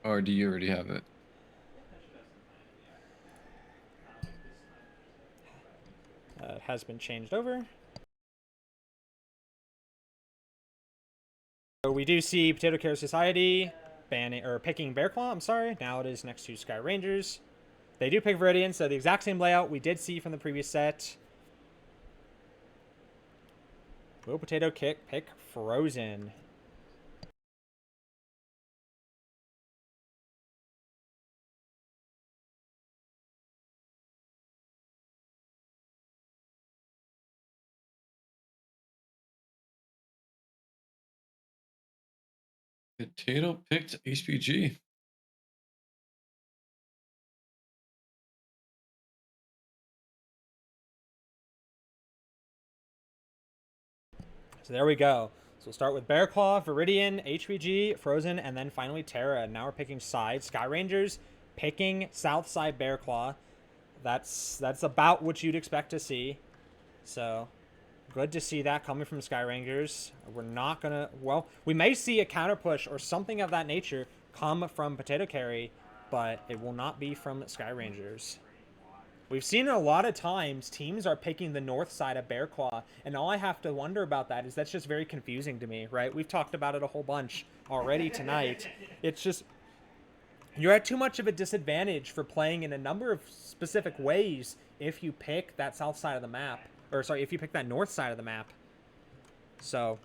Or do you already have it? It has been changed over. So we do see Potato Care Society banning or picking Bear Claw. I'm sorry. Now it is next to Skye Rangers. They do pick Viridian, so the exact same layout we did see from the previous set. Will Potato Kick pick Frozen? Potato picked HPG. So there we go. So we'll start with Bear Claw, Viridian, HPG, Frozen, and then finally Terra. Now we're picking sides. Skye Rangers picking South Side Bear Claw. That's about what you'd expect to see. So good to see that coming from Skye Rangers. We're not gonna. Well, we may see a counter push or something of that nature come from Potato Carry, but it will not be from Skye Rangers. We've seen a lot of times teams are picking the north side of Bear Claw, and all I have to wonder about that is that's just very confusing to me, right? We've talked about it a whole bunch already tonight. It's just you're at too much of a disadvantage for playing in a number of specific ways if you pick that south side of the map, or sorry, if you pick that north side of the map. So,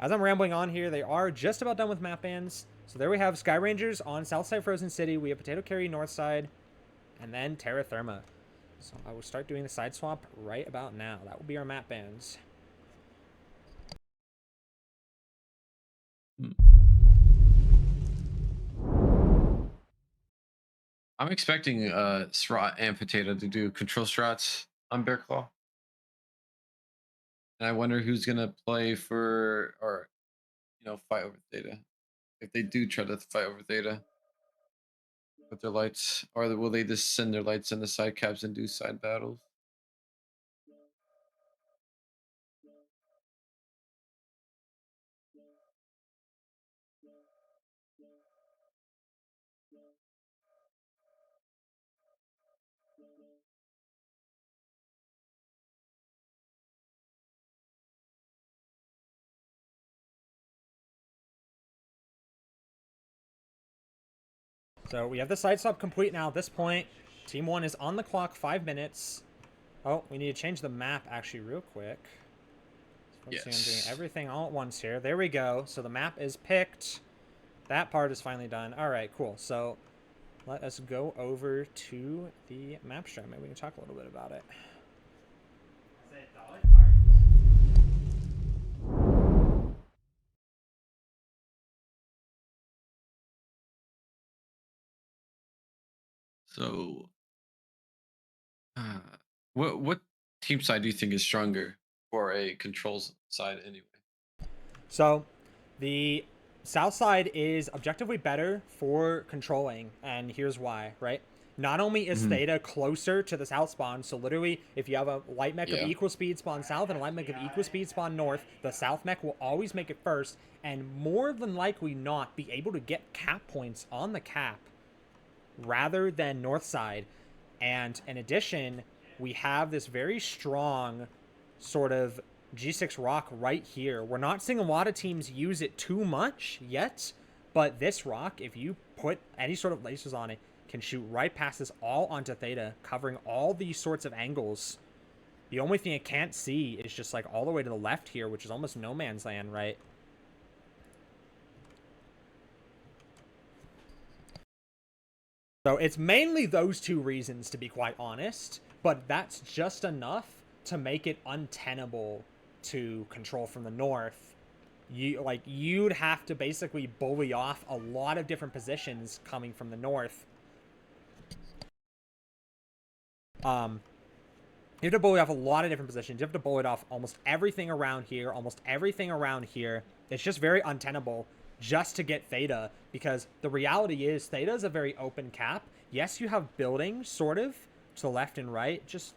as I'm rambling on here, they are just about done with map bans. So there we have Skye Rangers on Southside Frozen City. We have Potato Carry North Side, and then Terra Therma. So I will start doing the side swap right about now. That will be our map bans. Hmm. I'm expecting Srot and Potato to do control strats on Bear Claw. And I wonder who's gonna play for or fight over Theta. If they do try to fight over Theta with their lights, or will they just send their lights in the side caps and do side battles? So we have the side swap complete now at this point. Team 1 is on the clock, 5 minutes. Oh, we need to change the map actually real quick. Focusing on doing Yes. everything all at once here. There we go. So the map is picked. That part is finally done. All right, cool. So let us go over to the map strat. Maybe we can talk a little bit about it. So, uh, what team side do you think is stronger for a controls side anyway? So the south side is objectively better for controlling, and here's why, right? Not only is Mm-hmm. Theta closer to the south spawn, so literally if you have a light mech of Yeah. equal speed spawn south and a light mech of equal speed spawn north, the south mech will always make it first, and more than likely not be able to get cap points on the cap rather than north side. And in addition, we have this very strong sort of G6 rock right here. We're not seeing a lot of teams use it too much yet, but this rock, if you put any sort of lasers on it, can shoot right past this all onto Theta, covering all these sorts of angles. The only thing it can't see is just like all the way to the left here, which is almost no man's land, right? So it's mainly those two reasons, to be quite honest, but that's just enough to make it untenable to control from the north. You'd have to basically bully off a lot of different positions coming from the north. Um, you have to bully off a lot of different positions. You have to bully off almost everything around here, almost everything around here. It's just very untenable just to get Theta, because the reality is Theta is a very open cap. Yes, you have buildings, sort of, to the left and right, just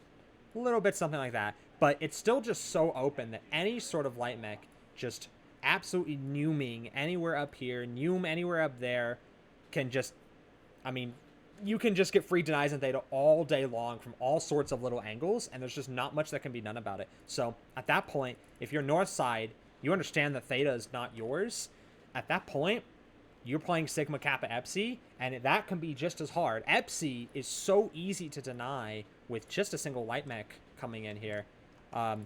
a little bit something like that. But it's still just so open that any sort of light mech just absolutely numing anywhere up here, nume anywhere up there. can just, I mean, you can just get free denies in Theta all day long from all sorts of little angles, and there's just not much that can be done about it. So at that point, if you're north side, you understand that Theta is not yours. At that point, you're playing Sigma Kappa Epsi, and that can be just as hard. Epsi is so easy to deny with just a single light mech coming in here. As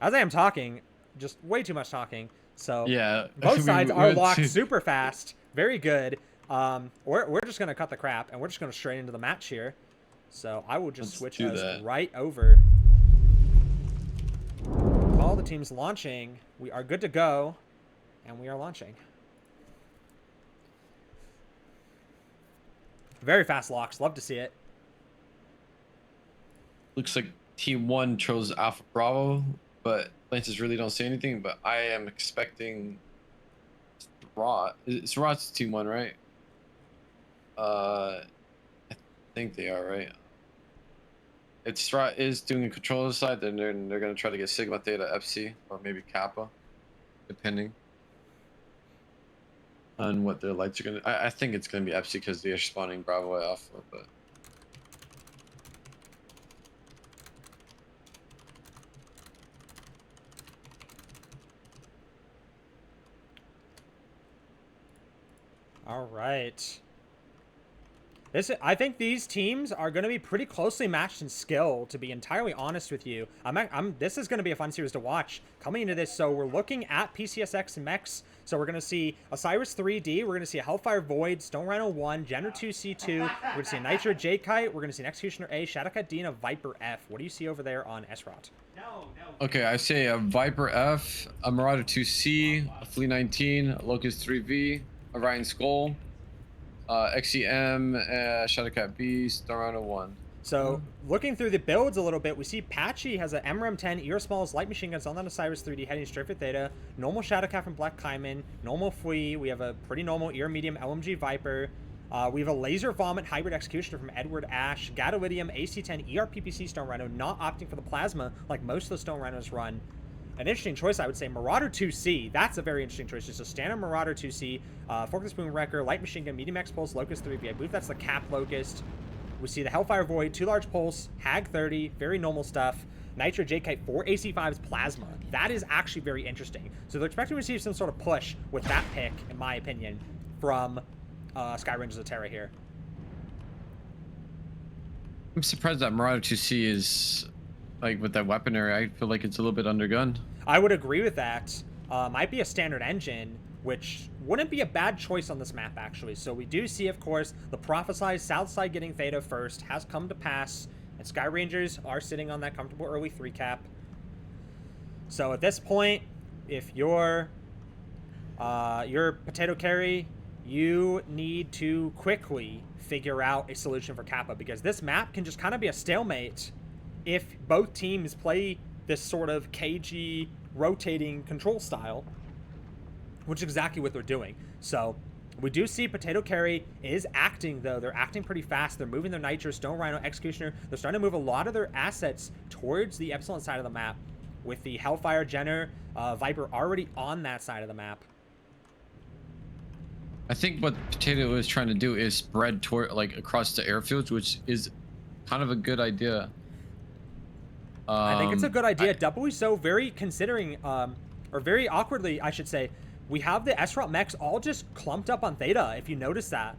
I am talking, just way too much talking. So Yeah. both sides we are went locked to- super fast. Very good. We're just going to cut the crap, and we're just going to straight into the match here. So I will just Let's switch do us that. right over. All the teams launching. We are good to go, and we are launching. Very fast locks. Love to see it. Looks like Team 1 chose Alpha Bravo, but Lances really don't say anything. But I am expecting Surratt's Team 1, right? I think they are, right? If Surratt is doing a controller side, then they're gonna try to get Sigma, Theta, FC, or maybe Kappa, depending on what their lights are gonna. I think it's gonna be FC because they are spawning Bravo Alpha, but. All right. I think these teams are going to be pretty closely matched in skill, to be entirely honest with you. This is going to be a fun series to watch coming into this. So we're looking at PCSx and mechs. So we're going to see Osiris 3D. We're going to see a Hellfire Void, Stone Rhino 1, Jenner 2 C2. We're going to see a Nitro J Kite. We're going to see an Executioner A, Shadowcat D, and a Viper F. What do you see over there on SROT? Okay, I say a Viper F, a Marauder 2C, a Flea 19, a Locust 3V, a Ryan Skull, XEM, Shadowcat B, Star Rhino 1. So looking through the builds a little bit, we see Patchy has a MRM 10, Ear Smalls, Light Machine Guns on that Osiris 3D heading straight for Theta, normal Shadowcat from Black Kaiman, normal Flea, we have a pretty normal Ear Medium LMG Viper, we have a Laser Vomit Hybrid Executioner from Edward Ash, Gadolidium AC10 ERPPC Stone Rhino, not opting for the Plasma like most of the Stone Rhinos run. An interesting choice, I would say, Marauder 2C. That's a very interesting choice. Just a standard Marauder 2C, Forkless Boom Wrecker, Light Machine Gun, Medium X Pulse, Locust 3V. I believe that's the Cap Locust. We see the Hellfire Void, 2 Large Pulse, Hag 30, very normal stuff. Nitro J-Kite, 4 AC5's Plasma. That is actually very interesting. So they're expecting to receive some sort of push with that pick, in my opinion, from Skye Rangers of Terra here. I'm surprised that Marauder 2C is, like, with that weaponry, I feel like it's a little bit undergunned. I would agree with that. Might be a standard engine, which wouldn't be a bad choice on this map, actually. So we do see, of course, the prophesized south side getting Theta first has come to pass, and Skye Rangers are sitting on that comfortable early 3 cap. So at this point, if you're Potato Carry, you need to quickly figure out a solution for Kappa, because this map can just kind of be a stalemate if both teams play this sort of cagey rotating control style, which is exactly what they're doing. So we do see Potato Carry is acting, though. They're acting pretty fast. They're moving their Nitro, Stone Rhino, Executioner. They're starting to move a lot of their assets towards the Epsilon side of the map, with the Hellfire, Jenner, Viper already on that side of the map. I think what Potato is trying to do is spread toward, like, across the airfields, which is kind of a good idea. I think it's a good idea, doubly so, very considering, or very awkwardly, I should say, we have the SROT mechs all just clumped up on Theta, if you notice that.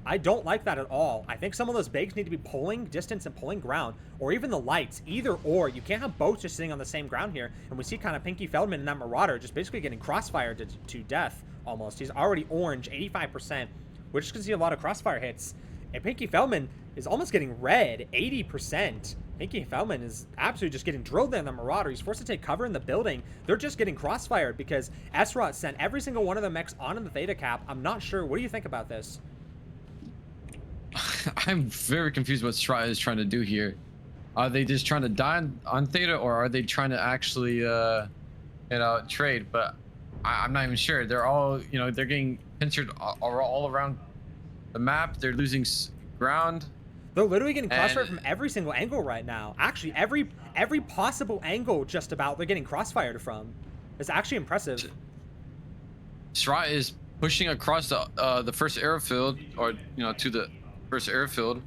I don't like that at all. I think some of those bigs need to be pulling distance and pulling ground, or even the lights, either or. You can't have both just sitting on the same ground here. And we see kind of Pinky Feldman and that Marauder just basically getting crossfired to death, almost. He's already orange, 85%. We're just going to see a lot of crossfire hits. And Pinky Feldman is almost getting red, 80%. Pinky Feldman is absolutely just getting drilled there in the Marauder. He's forced to take cover in the building. They're just getting crossfired because SROT sent every single one of the mechs on in the Theta cap. I'm not sure. What do you think about this? I'm very confused what Skye is trying to do here. Are they just trying to die on Theta, or are they trying to actually, trade? But I'm not even sure. They're all, they're getting pincered all around the map. They're losing ground. They're literally getting crossfired from every single angle right now. Actually, every possible angle just about they're getting crossfired from. It's actually impressive. Skye is pushing across the first airfield, or to the first airfield,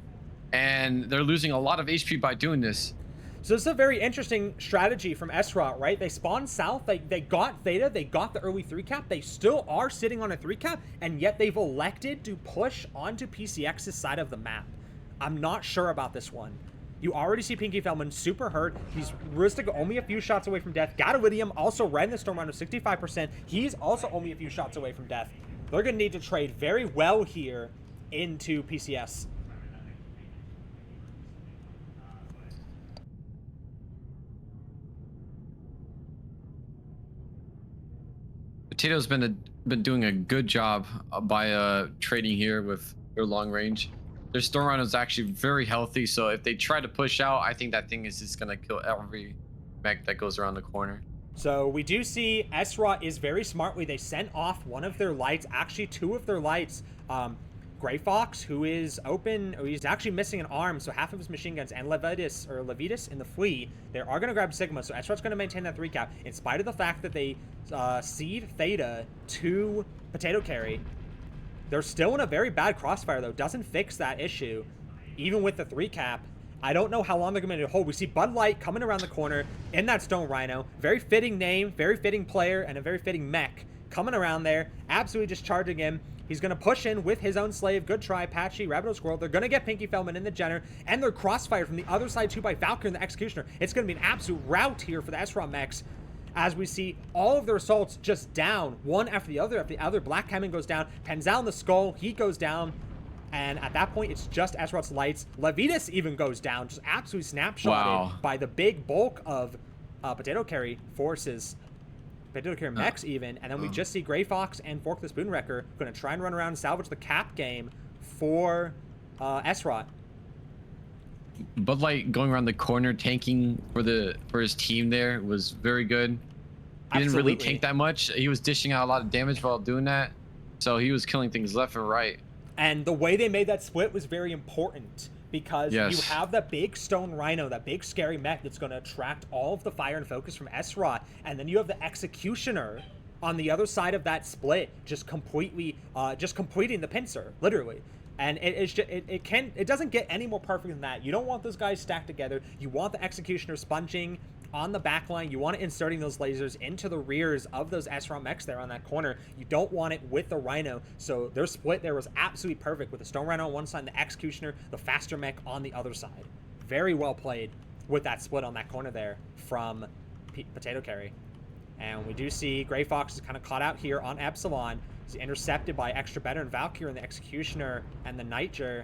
and they're losing a lot of HP by doing this. So this is a very interesting strategy from SROT, right? They spawned south, they got Theta, they got the early 3 cap, they still are sitting on a 3 cap, and yet they've elected to push onto PCX's side of the map. I'm not sure about this one. You already see Pinky Feldman super hurt. He's realistic, only a few shots away from death. Got Iridium, also ran the Storm round of 65%. He's also only a few shots away from death. They're going to need to trade very well here into PCS. Potato's been doing a good job by trading here with their long range. Their storm run is actually very healthy, so if they try to push out, I think that thing is just gonna kill every mech that goes around the corner. So we do see SROT is very smartly. They sent off one of their lights, actually 2 of their lights. Gray Fox, who is open, he's actually missing an arm, so half of his machine guns, and Levitas in the Flea, they are going to grab Sigma, so SROT's going to maintain that 3 cap, in spite of the fact that they seed Theta to Potato Carry. They're still in a very bad crossfire, though. Doesn't fix that issue, even with the 3 cap. I don't know how long they're going to hold. We see Bud Light coming around the corner in that Stone Rhino. Very fitting name, very fitting player, and a very fitting mech coming around there, absolutely just charging him. He's going to push in with his own slave. Good try, Patchy, Rabbit Squirrel. They're going to get Pinky Feldman in the Jenner, and they're crossfired from the other side too by Valkyrie and the Executioner. It's going to be an absolute rout here for the SROM mechs, as we see all of their assaults just down, one after the other. Black Canon goes down, Penzel in the skull, he goes down, and at that point, it's just SROT's lights. Levitas even goes down, just absolutely snapshotted by the big bulk of Potato Carry forces. Potato Carry mechs even, and then we just see Gray Fox and Fork the Spoonwrecker going to try and run around and salvage the cap game for SROT. Bud Light going around the corner tanking for his team there was very good. He didn't really tank that much. He was dishing out a lot of damage while doing that, so he was killing things left and right. And the way they made that split was very important, because you have that big Stone Rhino, that big scary mech that's going to attract all of the fire and focus from SROT, and then you have the Executioner on the other side of that split, just completely, just completing the pincer, literally. And it doesn't get any more perfect than that. You don't want those guys stacked together. You want the Executioner sponging on the back line. You want it inserting those lasers into the rears of those SROM mechs there on that corner. You don't want it with the Rhino. So their split there was absolutely perfect, with the Stone Rhino on one side and the Executioner, the faster mech, on the other side. Very well played with that split on that corner there from Potato Carry. And we do see Gray Fox is kind of caught out here on Epsilon. He's intercepted by Extra Better and Valkyrie and the Executioner and the Nitger.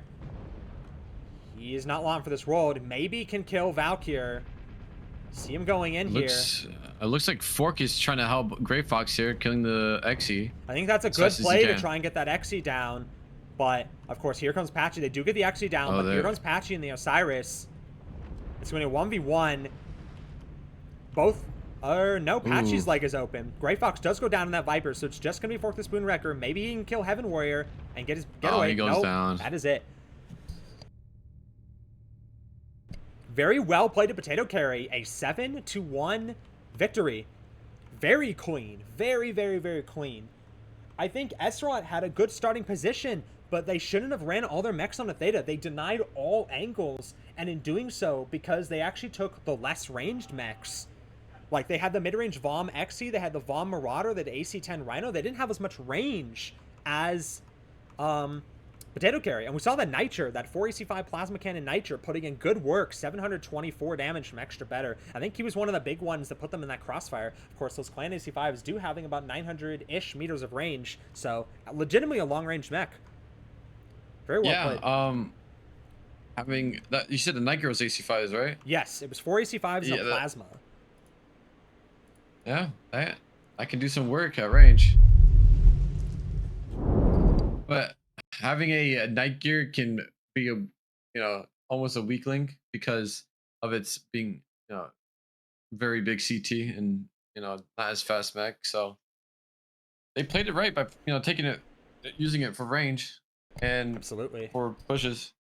He is not long for this world. Maybe can kill Valkyrie. See him going in here. It looks like Fork is trying to help Gray Fox here, killing the Xe. I think that's a good play to try and get that Xe down. But, of course, here comes Patchy. They do get the Xe down, but here comes Patchy and the Osiris. It's going to be a 1v1. Both... no, Patchy's leg is open. Gray Fox does go down in that Viper, so it's just going to be Fork the Spoonwrecker. Maybe he can kill Heaven Warrior and get his getaway. He goes down. That is it. Very well played to Potato Carry. A 7-1 victory. Very clean. Very, very, very clean. I think SROT had a good starting position, but they shouldn't have ran all their mechs on a Theta. They denied all angles, and in doing so, because they actually took the less ranged mechs, like they had the mid-range Vom Xe, they had the Vom Marauder, they had the AC-10 Rhino, they didn't have as much range as Potato Carry. And we saw that Nitger, that 4AC5 Plasma Cannon Nitger, putting in good work, 724 damage from Extra Better. I think he was one of the big ones that put them in that crossfire. Of course, those Clan AC5s do having about 900-ish meters of range, so legitimately a long-range mech. Very well played. Having that, you said the Nitger was AC5s, right? Yes, it was 4 AC5s and a Plasma. Yeah, I can do some work at range. But having a night gear can be almost a weak link because of its being very big CT and not as fast mech. So they played it right by taking it, using it for range and absolutely for pushes.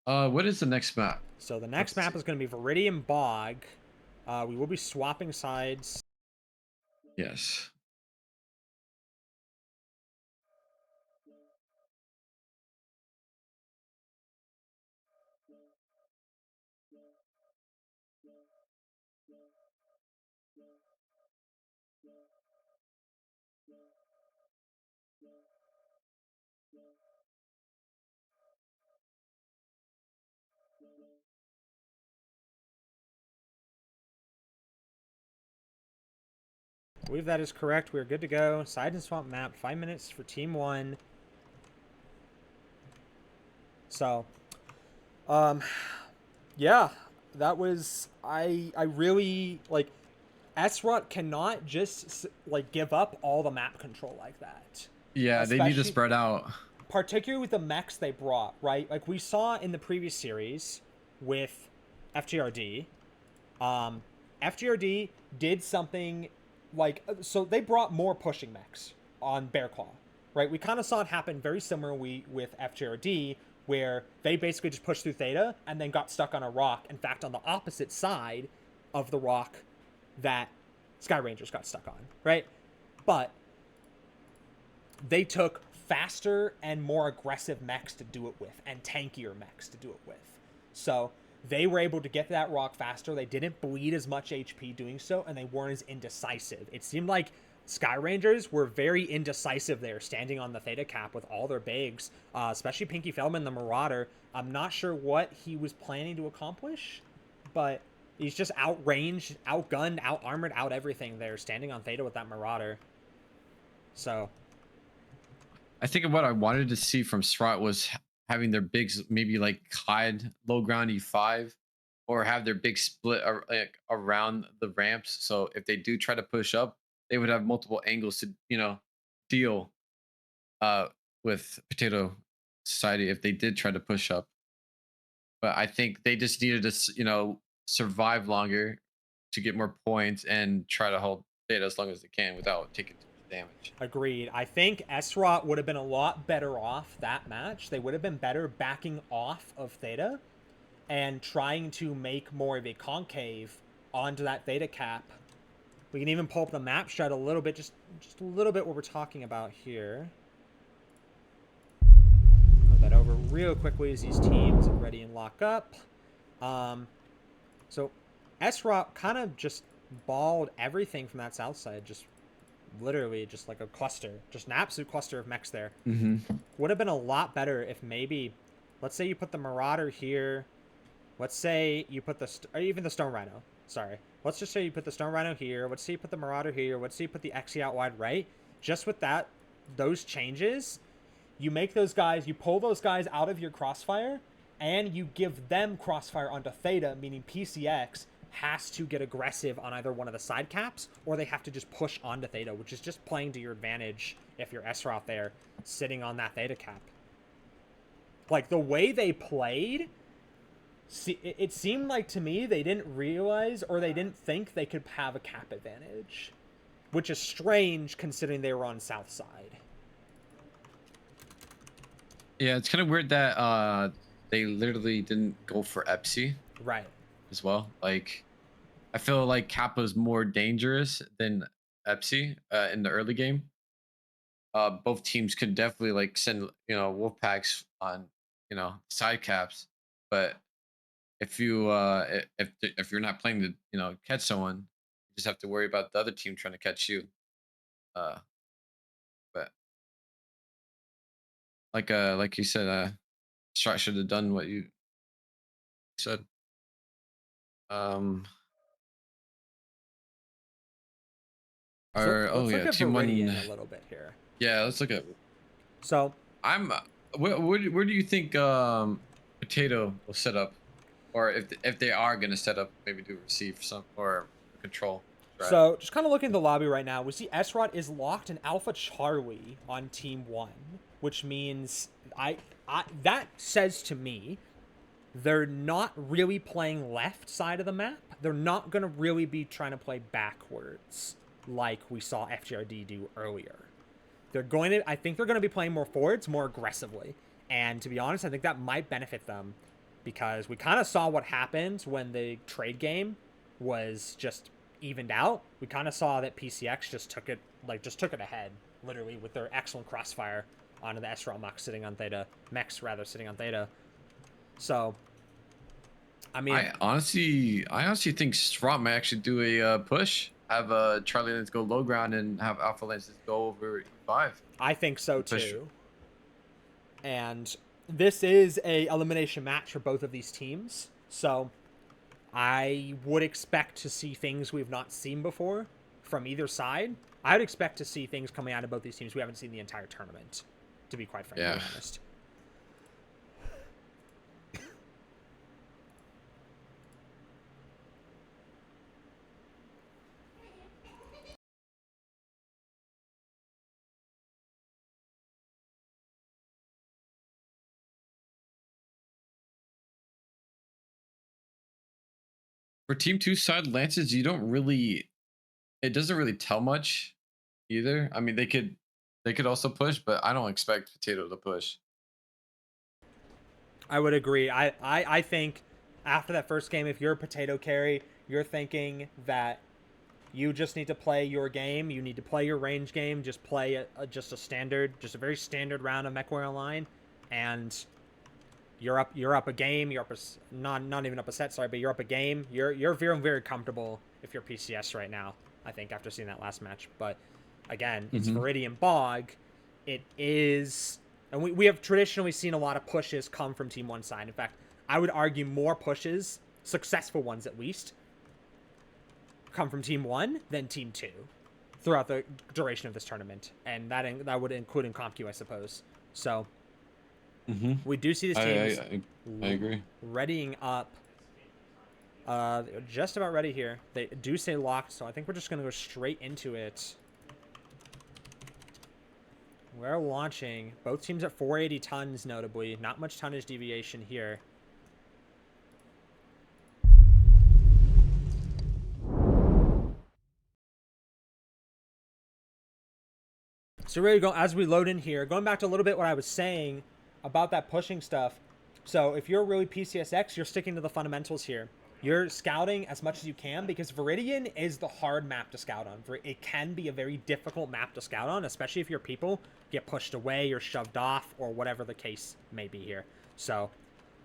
What is the next map? So the next map is going to be Viridian Bog. We will be swapping sides. Yes. I believe that is correct. We're good to go. Side and swamp map. 5 minutes for team 1. So, um, yeah, that was I really like SROT cannot just like give up all the map control like that. Yeah, they need to Especially spread out. particularly with the mechs they brought, right? Like we saw in the previous series with FGRD. Um, FGRD did something like so they brought more pushing mechs on Bear Claw, right? We kind of saw it happen very similarly with FGRD, where they basically just pushed through Theta and then got stuck on a rock. In fact, on the opposite side of the rock that Sky Rangers got stuck on, right? But they took faster and more aggressive mechs to do it with, and tankier mechs to do it with. So they were able to get to that rock faster. They didn't bleed as much HP doing so, and they weren't as indecisive. It seemed like Sky Rangers were very indecisive there, standing on the Theta cap with all their bigs, especially Pinky Feldman, the Marauder. I'm not sure what he was planning to accomplish, but he's just outranged, outgunned, out armored, out everything there, standing on Theta with that Marauder. So I think what I wanted to see from Strat was having their bigs maybe like hide low ground E5 or have their big split like around the ramps. So if they do try to push up, they would have multiple angles to, deal uh with Potato Society if they did try to push up. But I think they just needed to, survive longer to get more points and try to hold data as long as they can without taking too much damage. agreed. I think SROT would have been a lot better off that match. They would have been better backing off of Theta and trying to make more of a concave onto that Theta cap. We can even pull up the map shot a little bit, just a little bit what we're talking about here. Put that over real quickly as these teams are ready and lock up. So SROT kind of just balled everything from that south side, just literally just like a cluster, just an absolute cluster of mechs there. Would have been a lot better if maybe, let's say you put the Marauder here. Let's say you put the, or even the Stone Rhino. Sorry. Let's just say you put the Stone Rhino here. Let's say you put the Marauder here. Let's say you put the XE out wide right. Just with that, those changes, you make those guys, you pull those guys out of your crossfire, and you give them crossfire onto Theta, meaning PCX has to get aggressive on either one of the side caps, or they have to just push onto Theta, which is just playing to your advantage if you're Esra out there sitting on that Theta cap. Like, the way they played, it seemed like to me they didn't realize or they didn't think they could have a cap advantage, which is strange considering they were on south side. Yeah, it's kind of weird that they literally didn't go for Epsi Right. as well. Like, I feel like Kappa is more dangerous than Epsi in the early game. Both teams could definitely like send wolf packs on side caps, but if you if you're not playing to catch someone, you just have to worry about the other team trying to catch you. Uh, but like you said, Strat should have done what you said. Um, So or oh let's look yeah, at team one. Viridian a little bit here. Yeah, let's look at. So I'm. Where do you think Potato will set up, or if they are gonna set up, maybe do receive some or control. Right. So, just kind of looking at the lobby right now, we see SROT is locked in Alpha Charlie on Team 1, which means that says to me they're not really playing left side of the map. They're not going to really be trying to play backwards like we saw FGRD do earlier. I think they're going to be playing more forwards, more aggressively. And to be honest, I think that might benefit them because we kind of saw what happened when the trade game was just evened out. We kind of saw that PCX just took it ahead, literally, with their excellent crossfire onto the SRL mechs sitting on Theta. Sitting on Theta. So, I mean, I honestly think Strat might actually do a push. Have Charlie Lens go low ground and have Alpha Lenses go over E5. I think so Push. too. And this is a elimination match for both of these teams. So I would expect to see things we've not seen before from either side, I would expect to see things coming out of both these teams we haven't seen the entire tournament, to be quite frankly honest. For Team 2 side, Lances, you don't really. It doesn't really tell much either. I mean, they could also push, but I don't expect Potato to push. I would agree. I think after that first game, if you're a Potato carry, you're thinking that you just need to play your game. You need to play your range game. Just play just a very standard round of MechWarrior Online, and you're up a game. You're up not even up a set. Sorry, but you're up a game. You're very very comfortable if you're PCS right now. I think after seeing that last match, but again, it's Viridian Bog. It is, and we have traditionally seen a lot of pushes come from Team 1 side. In fact, I would argue more pushes, successful ones at least, come from Team 1 than Team 2 throughout the duration of this tournament, and that would include in CompQ, I suppose. So we do see these teams. I agree. Readying up. They're just about ready here. They do say locked, so I think we're just going to go straight into it. We're launching. Both teams at 480 tons, notably. Not much tonnage deviation here. So really, as we load in here, going back to a little bit what I was saying about that pushing stuff. So if you're really PCSx, you're sticking to the fundamentals here. You're scouting as much as you can because Viridian is the hard map to scout on. It can be a very difficult map to scout on, especially if your people get pushed away or shoved off or whatever the case may be here. So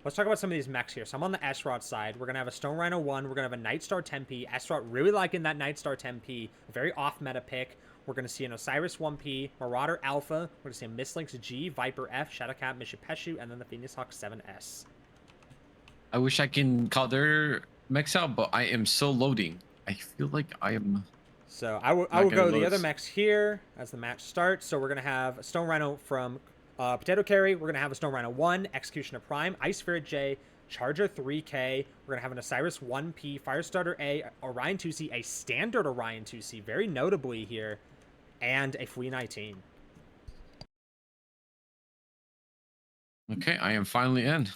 let's talk about some of these mechs here. So I'm on the S-Rod side. We're going to have a Stone Rhino 1. We're going to have a Nightstar 10P. S-Rod really liking that Nightstar 10P. A very off-meta pick. We're going to see an Osiris 1P, Marauder Alpha. We're going to see a Mistlynx G, Viper F, Shadowcat, Mishipeshu, and then the Phoenix Hawk 7S. I wish I can call their mechs out, but I am so loading. I feel like I am. So I will go the other mechs here as the match starts. So we're going to have a Stone Rhino from Potato Carry. We're going to have a Stone Rhino 1, Executioner Prime, Ice Spirit J, Charger 3K. We're going to have an Osiris 1P, Firestarter A, Orion 2C, a standard Orion 2C, very notably here, and a Fui 19. Okay, I am finally in.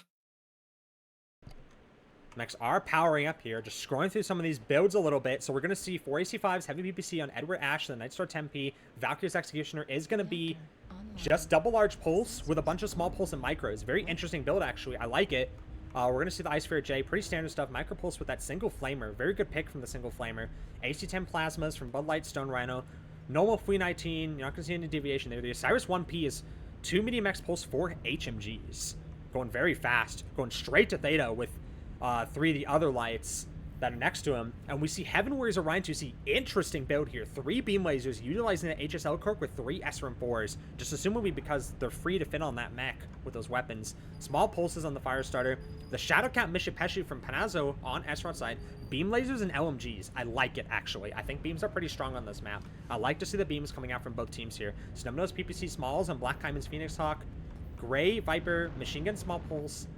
Mechs are powering up here, just scrolling through some of these builds a little bit. So we're going to see 4 AC5s, heavy PPC on Edward Ash, the Nightstar 10P. Valkyrie's Executioner is going to be just double large pulse with a bunch of small pulse and micros. Very interesting build, actually. I like it. We're going to see the Ice Spirit J, pretty standard stuff. Micro pulse with that single flamer. Very good pick from the single flamer. AC10 plasmas from Bud Light Stone Rhino. Normal Fui 19. You're not going to see any deviation there. The Osiris 1P is 2 medium X pulse, 4 HMGs. Going very fast. Going straight to Theta with 3 of the other lights that are next to him. And we see Heaven Warriors Orion 2C. Interesting build here. 3 beam lasers utilizing the HSL Cork with 3 SRM4s. Just assumably because they're free to fit on that mech with those weapons. Small pulses on the Firestarter. The Shadowcat Mishipeshu from Panazzo on S-Rod side. Beam lasers and LMGs. I like it, actually. I think beams are pretty strong on this map. I like to see the beams coming out from both teams here. Snubnose PPC Smalls and Black Diamond's Phoenix Hawk. Gray Viper, Machine Gun Small Pulse.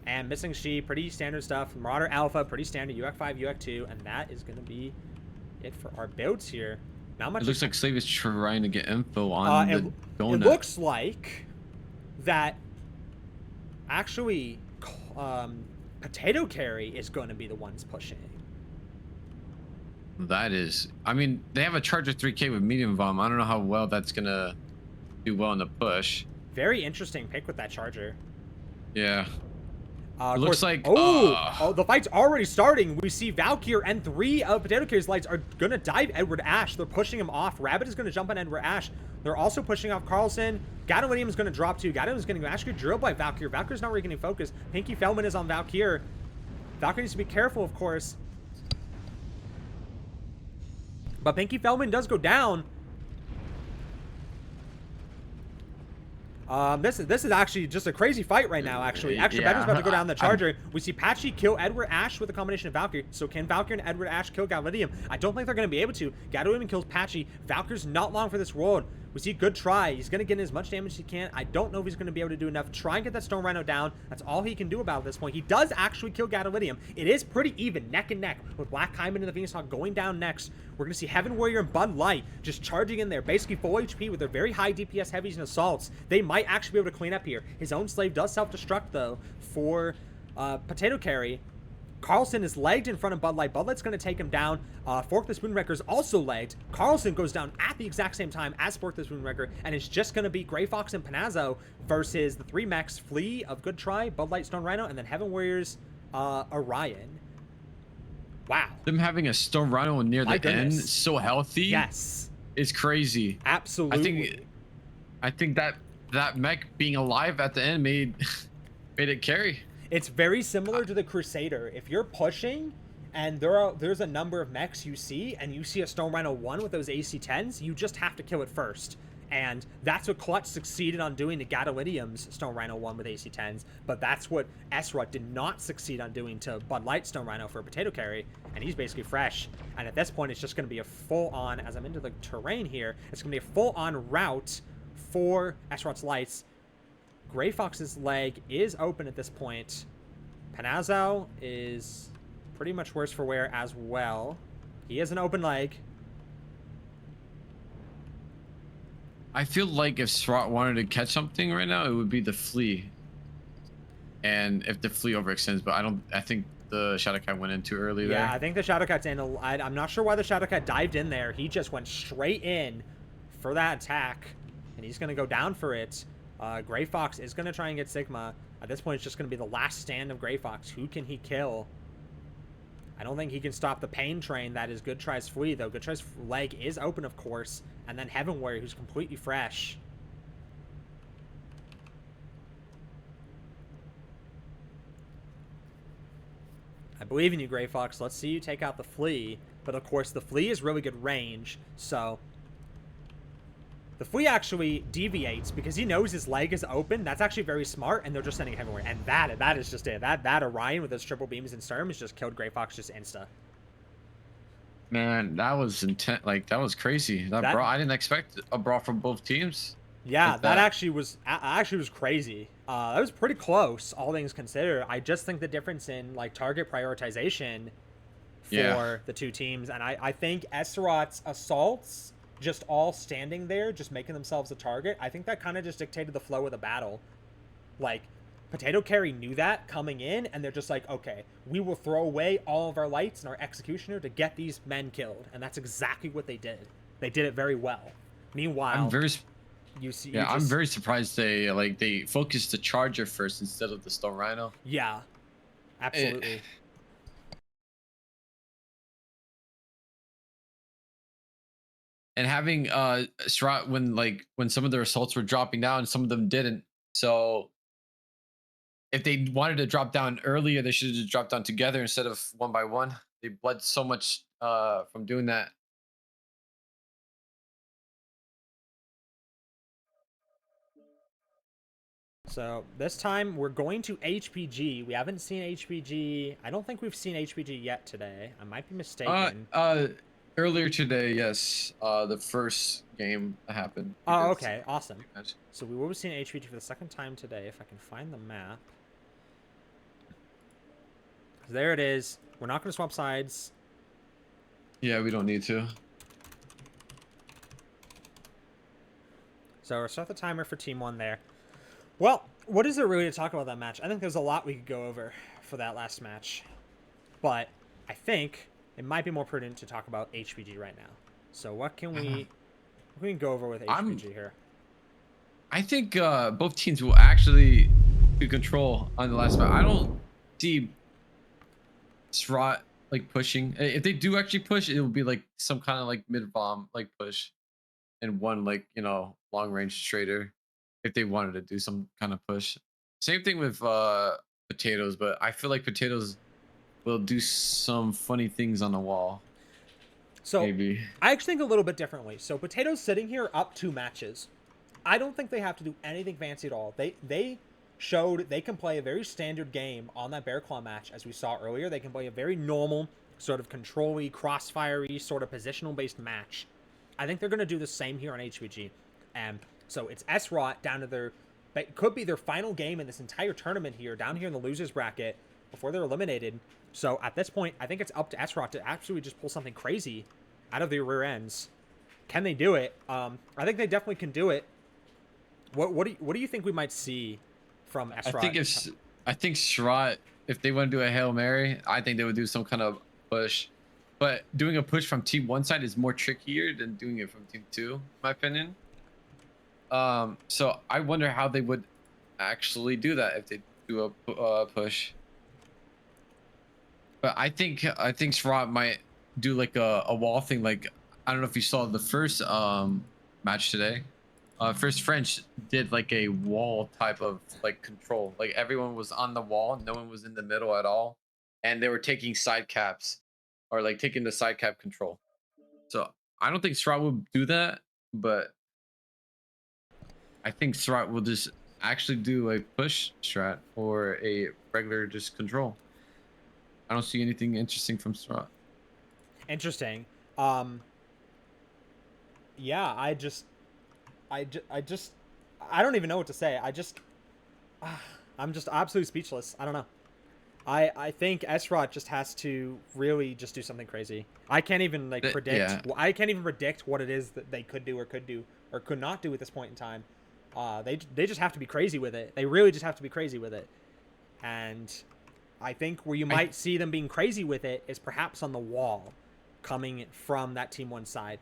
And Missing She, pretty standard stuff. Marauder Alpha, pretty standard. UAC5, UAC2. And that is going to be it for our builds here. Not much. It looks like Slave is trying to get info on the donut. It looks like that actually Potato Carry is going to be the ones pushing. That is, I mean, they have a Charger 3K with medium bomb. I don't know how well that's going to do well in the push. Very interesting pick with that Charger. Yeah. It looks like the fight's already starting. We see Valkyr and 3 of Potato Carry's lights are gonna dive Edward Ash. They're pushing him off. Rabbit is gonna jump on Edward Ash. They're also pushing off Carlson. Gadolinium is gonna drop too. Gadolinium is getting actually drilled by Valkyr. Valkyr's not really getting focused. Pinky Feldman is on Valkyr. Valkyr needs to be careful, of course. But Pinky Feldman does go down. This is actually just a crazy fight right now, actually. Extra Bender's about to go down the Charger. We see Patchy kill Edward Ash with a combination of Valkyrie. So can Valkyrie and Edward Ash kill Galladium? I don't think they're going to be able to. Galladium kills Patchy. Valkyrie's not long for this world. We see good try. He's going to get in as much damage as he can. I don't know if he's going to be able to do enough. Try and get that Stone Rhino down. That's all he can do about it at this point. He does actually kill Gadolidium. It is pretty even, neck and neck, with Black Hyman and the Venus Hawk going down next. We're going to see Heaven Warrior and Bud Light just charging in there, basically full HP with their very high DPS heavies and assaults. They might actually be able to clean up here. His own slave does self-destruct, though, for Potato Carry. Carlson is legged in front of Bud Light. Bud Light's going to take him down. Forkless Moonraker is also legged. Carlson goes down at the exact same time as Forkless Moonraker, and it's just going to be Gray Fox and Panazzo versus the 3 mechs, Flea of Good Try, Bud Light, Stone Rhino, and then Heaven Warriors, Orion. Wow. Them having a Stone Rhino near the end, so healthy. Yes. It's crazy. Absolutely. I think that mech being alive at the end made it carry. It's very similar to the Crusader. If you're pushing and there's a number of mechs you see, and you see a Stone Rhino 1 with those AC-10s, you just have to kill it first. And that's what Clutch succeeded on doing to Gadolidium's Stone Rhino 1 with AC-10s, but that's what Esrut did not succeed on doing to Bud Light Stone Rhino for a Potato Carry, and he's basically fresh. And at this point, it's just going to be a full-on, as I'm into the terrain here, it's going to be a full-on route for Esrut's Lights. Gray Fox's leg is open at this point. Panazzo is pretty much worse for wear as well. He has an open leg. I feel like if Srot wanted to catch something right now, it would be the Flea. And if the Flea overextends, but I think the Shadowcat went in too early there. Yeah, I think the Shadowcat's in. I'm not sure why the Shadowcat dived in there. He just went straight in for that attack, and he's going to go down for it. Gray Fox is going to try and get Sigma. At this point, it's just going to be the last stand of Gray Fox. Who can he kill? I don't think he can stop the pain train that is Good Try's Flea, though. Good Try's leg is open, of course. And then Heaven Warrior, who's completely fresh. I believe in you, Gray Fox. Let's see you take out the Flea. But, of course, the Flea is really good range, so the Flea actually deviates because he knows his leg is open. That's actually very smart, and they're just sending Heaven Warrior. And that is just it. That Orion with those triple beams and Sturms just killed Gray Fox just insta. Man, that was intense. Like, that was crazy. That brawl, I didn't expect a brawl from both teams. Yeah, like that actually was crazy. That was pretty close, all things considered. I just think the difference in like target prioritization for the two teams, and I think Esrot's assaults just all standing there, just making themselves a target, I think that kind of just dictated the flow of the battle. Like, Potato Carry knew that coming in, and they're just like, okay, we will throw away all of our lights and our Executioner to get these men killed. And that's exactly what they did. They did it very well. Meanwhile, I'm very surprised they focused the Charger first instead of the Stone Rhino. Yeah, absolutely. And having Strat when some of their assaults were dropping down, some of them didn't. So if they wanted to drop down earlier, they should have just dropped down together instead of one by one. They bled so much from doing that. So this time we're going to HPG. We haven't seen HPG. I don't think we've seen HPG yet today. I might be mistaken. Earlier today, yes. The first game happened. Oh, okay. Awesome. So we will be seeing HPG for the second time today, if I can find the map. There it is. We're not going to swap sides. Yeah, we don't need to. So we'll start the timer for Team 1 there. Well, what is there really to talk about that match? I think there's a lot we could go over for that last match. But I think it might be more prudent to talk about HPG right now. So what can we go over with HPG here? I think both teams will actually do control on the last match. I don't see Srot pushing. If they do actually push, it will be like some kind of mid bomb push and one long range trader if they wanted to do some kind of push. Same thing with Potatoes, but I feel like Potatoes will do some funny things on the wall. So maybe I actually think a little bit differently. So Potatoes sitting here up 2 matches. I don't think they have to do anything fancy at all. They showed they can play a very standard game on that Bear Claw match, as we saw earlier. They can play a very normal, sort of control-y, crossfire-y, sort of positional-based match. I think they're going to do the same here on HVG. So it's SROT down to their, it could be their final game in this entire tournament here, down here in the losers bracket, before they're eliminated. So at this point, I think it's up to SROT to absolutely just pull something crazy out of their rear ends. Can they do it? I think they definitely can do it. What do you think we might see from SROT? I think Shrot, if they want to do a Hail Mary, I think they would do some kind of push. But doing a push from team one side is more trickier than doing it from team two, in my opinion. So I wonder how they would actually do that if they do a push. But I think Shrot might do like a wall thing. Like, I don't know if you saw the first match today. First French did like a wall type of like control. Like everyone was on the wall, no one was in the middle at all, and they were taking side caps or like taking the side cap control. So I don't think Shrot will do that, but I think Shrot will just actually do a push strat or a regular just control. I don't see anything interesting from Shrot. Interesting. Yeah, I don't even know what to say. I'm just absolutely speechless. I don't know. I think SROT just has to really just do something crazy. I can't even like predict. Yeah, I can't even predict what it is that they could do or could not do at this point in time. They just have to be crazy with it. They really just have to be crazy with it. And I think where you might see them being crazy with it is perhaps on the wall, coming from that team one side.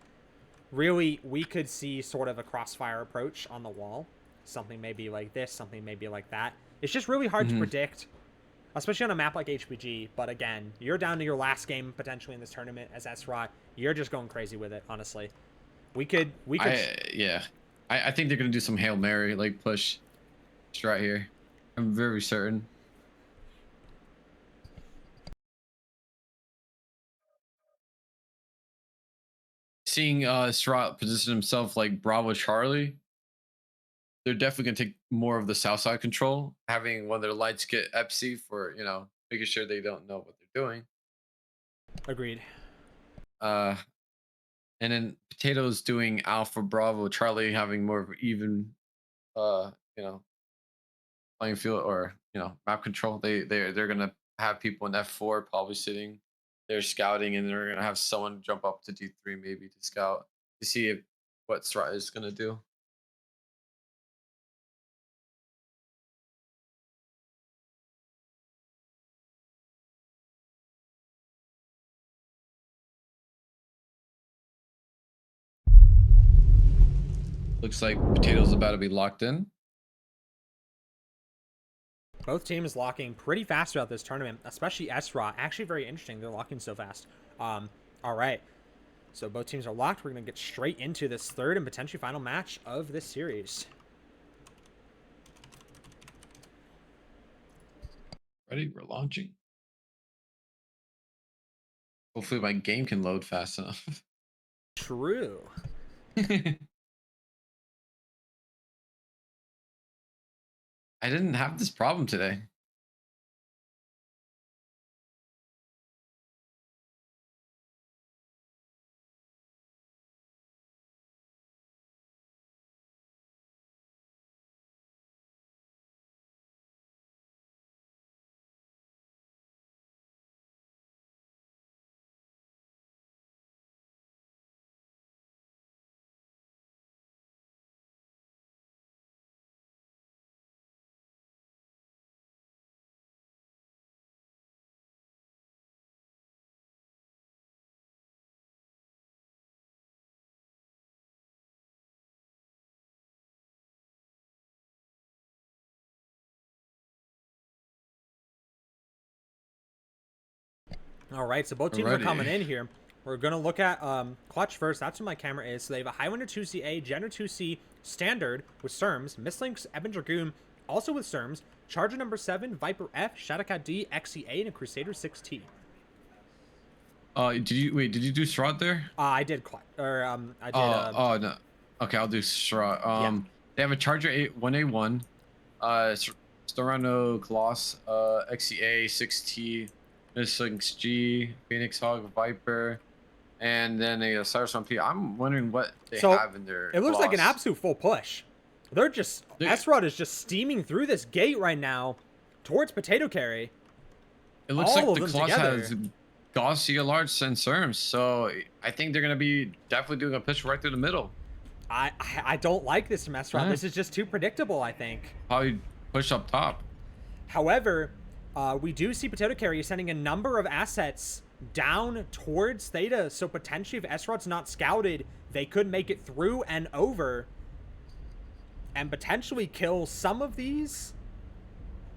Really, we could see sort of a crossfire approach on the wall. Something maybe like this, something maybe like that. It's just really hard to predict, especially on a map like HBG. But again, you're down to your last game potentially in this tournament as SROT. You're just going crazy with it, honestly. We could. yeah. I think they're gonna do some Hail Mary like push right here. I'm very certain. Seeing Srot position himself like Bravo Charlie, they're definitely gonna take more of the south side control, having one of their lights get Epsi for, you know, making sure they don't know what they're doing. Agreed. Uh and then Potatoes doing Alpha Bravo Charlie having more of an even you know, playing field or, you know, map control. They're gonna have people in F4 probably sitting there scouting, and they're gonna have someone jump up to D3 maybe to scout to see if what Strat is gonna do. Looks like Potatoes about to be locked in. Both teams locking pretty fast throughout this tournament, especially SROT. Actually, very interesting. They're locking so fast. All right. So both teams are locked. We're going to get straight into this third and potentially final match of this series. Ready? We're launching. Hopefully my game can load fast enough. True. I didn't have this problem today. All right. So both teams are coming in here. We're going to look at Clutch first. That's where my camera is. So they have a Highlander 2CA, Jenner 2C standard with SERMs, Mistlinks, Eben Dragoon also with SERMs, Charger number 7, Viper F, Shadowcat D, XCA, and a Crusader 6T. Did you do Srot there? I did. I did. Oh no. Okay, I'll do Srot. Yeah. They have a Charger 1A1, Storano Colossus, XEA 6T, Mislinks G, Phoenix Hog, Viper, and then a Cyrus 1P. I'm wondering what they So have in their it looks like an Colossus. absolute full push. They're just S-Rod is just steaming through this gate right now towards Potato Carry. It looks All like of the them Colossus together. has Gaussier large and Serms, so I think they're gonna be definitely doing a push right through the middle. I don't like this from S-Rod. Yeah. This is just too predictable, I think. Probably push up top. However, we do see Potato Carry sending a number of assets down towards Theta, so potentially if S-Rod's not scouted, they could make it through and over and potentially kill some of these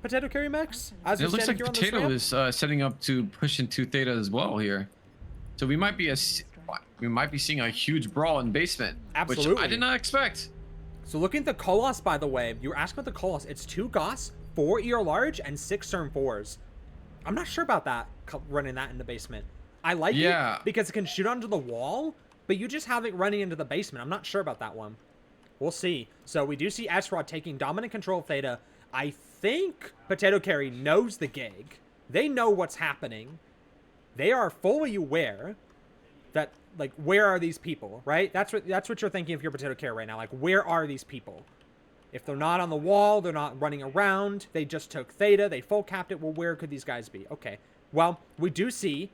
Potato Carry mechs. As It we're looks standing like here on this Potato ramp. is setting up to push into Theta as well here. So we might be seeing a huge brawl in basement, which Absolutely. I did not expect. So looking at the Colossus, by the way, you were asking about the Colossus. It's 2 Goss, 4 ER large, and 6 Cern 4s. I'm not sure about that, running that in the basement. I like it because it can shoot onto the wall, but you just have it running into the basement. I'm not sure about that one. We'll see. So we do see S-Rod taking dominant control of Theta. I think Potato Carry knows the gig. They know what's happening. They are fully aware that, like, where are these people, right? That's what you're thinking if you're Potato Carry right now. Like, where are these people? If they're not on the wall, they're not running around, they just took Theta, they full capped it, well, where could these guys be? Okay. Well, we do see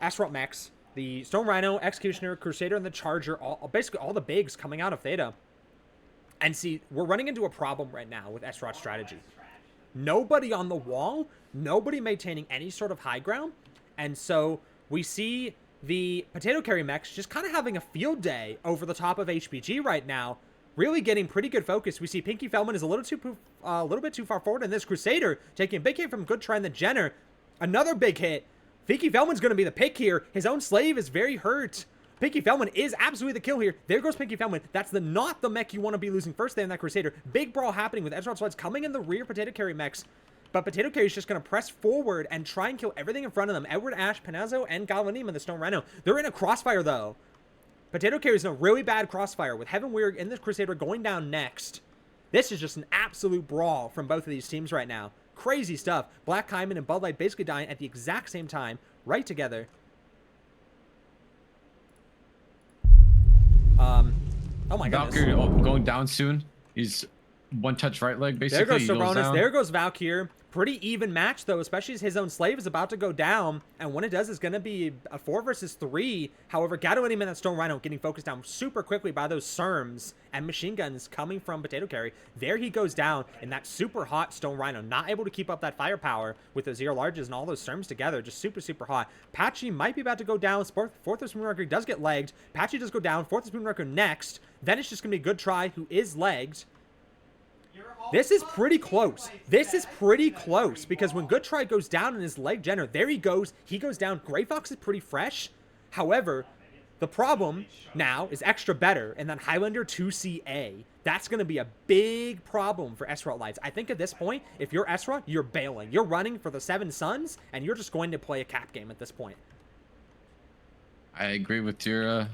Astrot Mechs, the Stone Rhino, Executioner, Crusader, and the Charger, basically all the bigs coming out of Theta. And see, we're running into a problem right now with Astrot's strategy. Nobody on the wall, nobody maintaining any sort of high ground, and so we see the Potato Carry mechs just kind of having a field day over the top of HPG right now, really getting pretty good focus. We see Pinky Feldman is a little bit too far forward, and this Crusader taking a big hit from Good Try and the Jenner. Another big hit. Pinky Feldman's going to be the pick here. His own slave is very hurt. Pinky Feldman is absolutely the kill here. There goes Pinky Feldman. That's not the mech you want to be losing first there in that Crusader. Big brawl happening with Ezra Swords coming in the rear Potato Carry mechs. But Potato Carry is just going to press forward and try and kill everything in front of them. Edward, Ash, Panazzo, and Galvanima, the Stone Rhino. They're in a crossfire, though. Potato Carry is in a really bad crossfire with Heaven Weird and the Crusader going down next. This is just an absolute brawl from both of these teams right now. Crazy stuff. Black Hyman and Bud Light basically dying at the exact same time, right together. Oh my goodness. Valkyrie going down soon. He's one touch right leg, basically. There goes Saronis. There goes Valkyrie. Pretty even match, though, especially as his own slave is about to go down. And when it does, it's going to be a 4 versus 3. However, Gato and that Stone Rhino getting focused down super quickly by those Serms and machine guns coming from Potato Carry. There he goes down in that super hot Stone Rhino. Not able to keep up that firepower with those zero larges and all those Serms together. Just super, super hot. Patchy might be about to go down. Fourth Spoon Record does get legged. Patchy does go down. Fourth Spoon Record next. Then it's just going to be Good Try, who is legged. This is pretty close. This is pretty close because when Good Try goes down in his leg Jenner, there he goes. He goes down. Gray Fox is pretty fresh. However, the problem now is extra better and then Highlander 2CA. That's going to be a big problem for Esrot Lights. I think at this point, if you're Esrot, you're bailing. You're running for the 7 Suns and you're just going to play a cap game at this point. I agree with your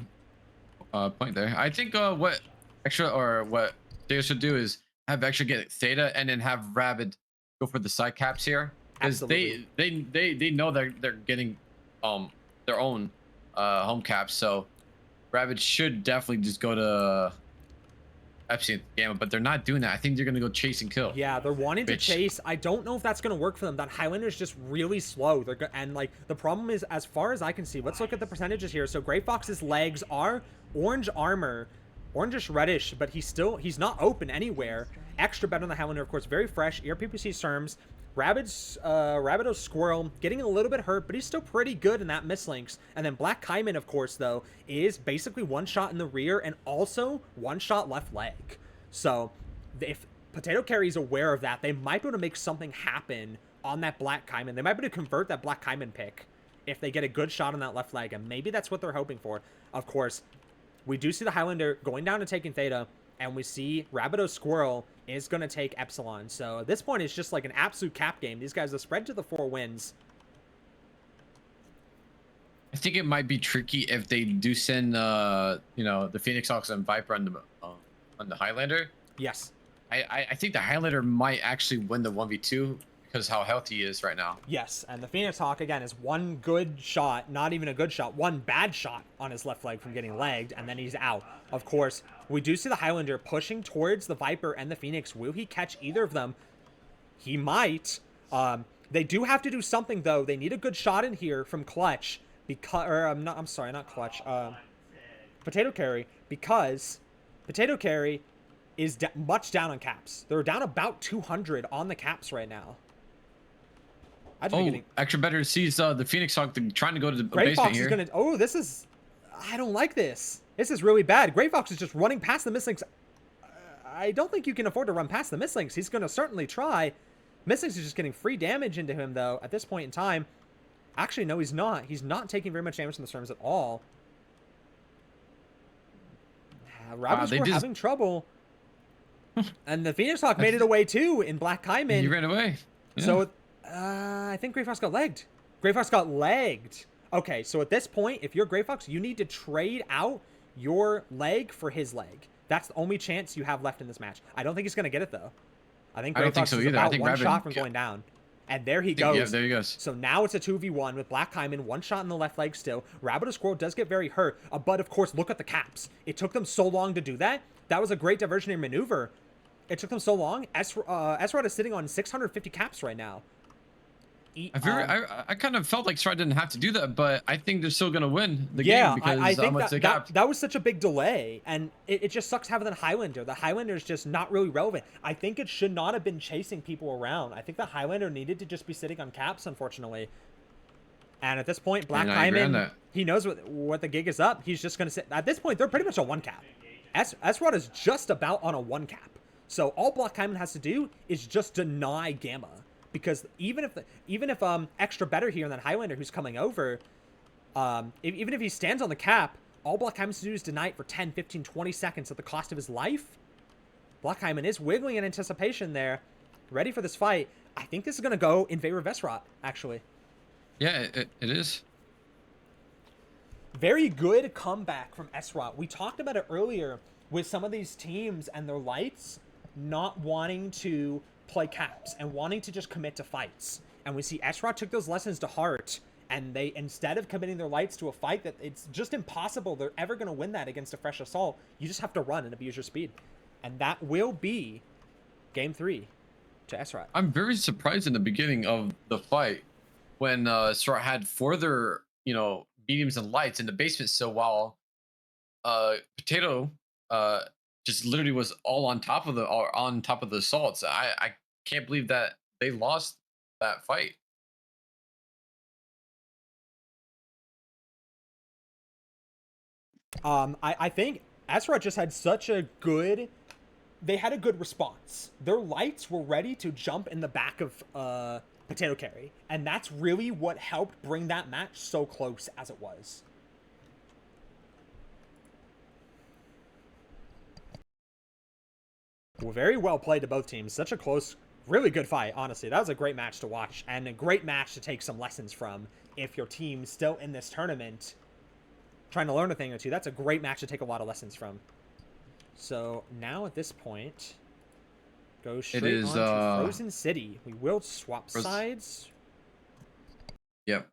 point there. I think what they should do is have extra get Theta and then have Rabid go for the side caps here, because they know they're getting their own home caps, so Rabid should definitely just go to Epsilon Gamma, but they're not doing that. I think they're gonna go chase and kill. Yeah, they're wanting to chase. I don't know if that's gonna work for them. That Highlander is just really slow. And like the problem is, as far as I can see, let's look at the percentages here. So Gray Fox's legs are orange armor, orangish reddish, but he's not open anywhere. Extra better on the Highlander, of course, very fresh. Ear PPC Serms. Rabido Squirrel getting a little bit hurt, but he's still pretty good in that mislinks. And then Black Kaiman, of course, though, is basically one shot in the rear and also one shot left leg. So if Potato Carry is aware of that, they might be able to make something happen on that Black Kaiman. They might be able to convert that Black Kaiman pick if they get a good shot on that left leg, and maybe that's what they're hoping for. Of course, we do see the Highlander going down and taking Theta, and we see Rabido Squirrel is going to take Epsilon. So at this point, it's just like an absolute cap game. These guys are spread to the 4 wins. I think it might be tricky if they do send, the Phoenix Hawks and Viper on the Highlander. Yes. I think the Highlander might actually win the 1v2 because how healthy he is right now. Yes, and the Phoenix Hawk, again, is one good shot, not even a good shot, one bad shot on his left leg from getting legged, and then he's out. Of course, we do see the Highlander pushing towards the Viper and the Phoenix. Will he catch either of them? He might. They do have to do something, though. They need a good shot in here from Clutch, because, or I'm sorry, not Clutch, Potato Carry, because Potato Carry is much down on caps. They're down about 200 on the caps right now. Oh, extra better sees the Phoenix Hawk trying to go to the Gray basement Fox here. is gonna. Oh, this is. I don't like this. This is really bad. Gray Fox is just running past the Mistlinks. I don't think you can afford to run past the Mistlinks. He's gonna certainly try. Mistlinks is just getting free damage into him though at this point in time. Actually, no, he's not. He's not taking very much damage from the storms at all. Rabbits were having trouble. And the Phoenix Hawk made it away too in Black Kaiman. He ran away. Yeah. So I think Gray Fox got legged. Gray Fox got legged. Okay, so at this point, if you're Gray Fox, you need to trade out your leg for his leg. That's the only chance you have left in this match. I don't think he's going to get it, though. I think Gray Fox is about one shot from going down. And there he goes. Yeah, there he goes. So now it's a 2v1 with Black Kaiman, one shot in the left leg still. Rabbit or Squirrel does get very hurt, but of course, look at the caps. It took them so long to do that. That was a great diversionary maneuver. It took them so long. S-Rod is sitting on 650 caps right now. I kind of felt like Stride didn't have to do that, but I think they're still going to win the game because I think that was such a big delay, and it just sucks having the Highlander. The Highlander is just not really relevant. I think it should not have been chasing people around. I think the Highlander needed to just be sitting on caps, unfortunately. And at this point, Black Kaiman, he knows what the gig is up. He's just going to sit. At this point, they're pretty much on one cap. S-Rod is just about on a one cap. So all Black Kaiman has to do is just deny Gamma. Because even if extra better here and that Highlander who's coming over, even if he stands on the cap, all Black Kaiman has to do is deny it for 10, 15, 20 seconds at the cost of his life. Black Kaiman is wiggling in anticipation there, ready for this fight. I think this is going to go in favor of S-Rod, actually. Yeah, it is. Very good comeback from S-Rod. We talked about it earlier with some of these teams and their lights not wanting to play caps and wanting to just commit to fights. And we see S-Rod took those lessons to heart, and they, instead of committing their lights to a fight that it's just impossible they're ever going to win that against a fresh assault, you just have to run and abuse your speed. And that will be game 3 to S-Rod. I'm very surprised in the beginning of the fight when S-Rod had further, mediums and lights in the basement. So while Potato just literally was all on top of the assaults. I can't believe that they lost that fight. I think S-Rod just had such a good. They had a good response. Their lights were ready to jump in the back of Potato Carry, and that's really what helped bring that match so close as it was. Very well played to both teams. Such a close, really good fight, honestly. That was a great match to watch, and a great match to take some lessons from if your team's still in this tournament trying to learn a thing or two. That's a great match to take a lot of lessons from. So now at this point, go straight on to Frozen City. We will swap sides. Yep.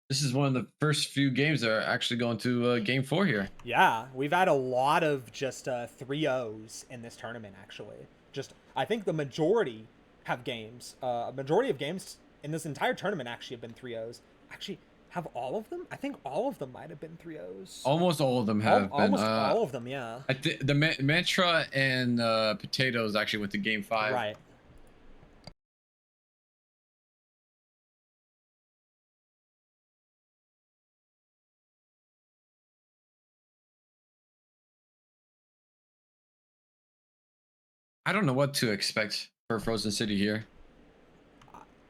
This is one of the first few games that are actually going to game 4 here. Yeah, we've had a lot of just 3-0s in this tournament, actually. I think the majority have games. A majority of games in this entire tournament actually have been 3-0s. Actually, have all of them? I think all of them might have been 3-0s. Almost all of them have been. Almost all of them, yeah. The Mantra and Potatoes actually went to game 5. Right. I don't know what to expect for Frozen City here.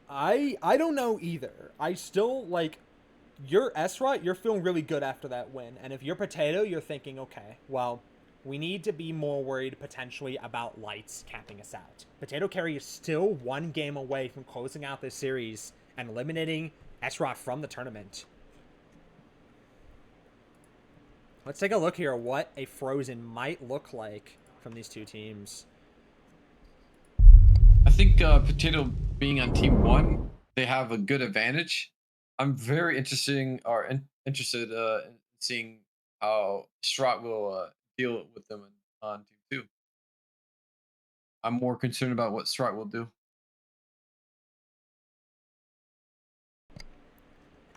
I don't know either. I still like you're Esra, you're feeling really good after that win. And if you're Potato, you're thinking, okay, well, we need to be more worried potentially about Lights capping us out. Potato Carry is still one game away from closing out this series and eliminating Esra from the tournament. Let's take a look here at what a Frozen might look like from these two teams. I think Potato being on team one, they have a good advantage. I'm very interested in seeing how Strat will deal with them on team two. I'm more concerned about what Strat will do.